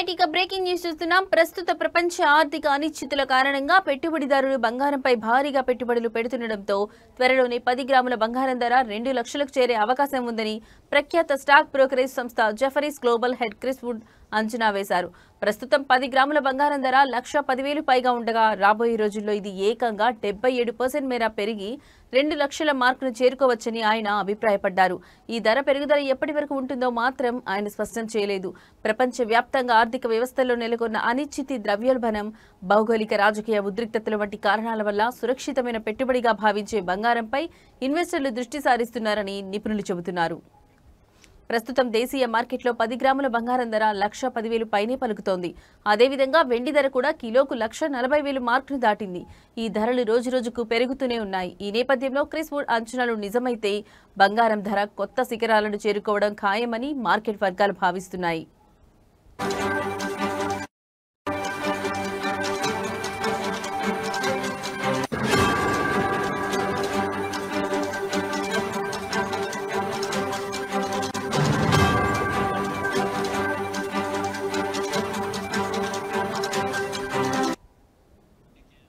Right ఇక breaking news చూస్తున్నాం. ప్రస్తుత ప్రపంచ ఆర్థిక అనిశ్చితుల కారణంగా పెట్టుబడిదారులు బంగారంపై భారీగా పెట్టుబడులు పెడుతుండటంతో త్వరలోనే 10 గ్రాముల బంగారం ధర 2 లక్షలకు చేరే అవకాశం ఉందని ప్రఖ్యాత స్టాక్ బ్రోకరేజ్ సంస్థ Jefferies global head Chris Wood అంచనా వేశారు. ప్రస్తుతం 10 గ్రాముల బంగారం ధర 1,10,000 పైగా ఉండగా రాబోయే రోజుల్లో ఇది ఏకంగా 77% మేర పెరిగి 2 లక్షల మార్కును చేరుకోవచ్చని ఆయన అభిప్రాయపడ్డారు. ఈ ధర పెరుగుదల ఎప్పటి వరకు ఉంటుందో మాత్రం ఆయన స్పష్టం చేయలేదు. ప్రపంచవ్యాప్తంగా ఆర్థిక వ్యవస్థలో నెలకొన్న అనిశ్చితి, ద్రవ్యోల్బణం, భౌగోళిక రాజకీయ ఉద్రిక్తతల వంటి కారణాల వల్ల సురక్షితమైన పెట్టుబడిగా భావించే బంగారంపై ఇన్వెస్టర్లు దృష్టి సారిస్తున్నారని నిపుణులు చెబుతున్నారు. ప్రస్తుతం దేశీయ మార్కెట్లో 10 గ్రాముల బంగారం ధర 1,10,000 పైనే పలుకుతోంది. అదేవిధంగా వెండి ధర కూడా కిలోకు 1,40,000 మార్కును దాటింది. ఈ ధరలు రోజురోజుకు పెరుగుతూనే ఉన్నాయి. ఈ నేపథ్యంలో క్రిస్ వుడ్ అంచనాలు నిజమైతే బంగారం ధర కొత్త శిఖరాలను చేరుకోవడం ఖాయమని మార్కెట్ వర్గాలు భావిస్తున్నాయి.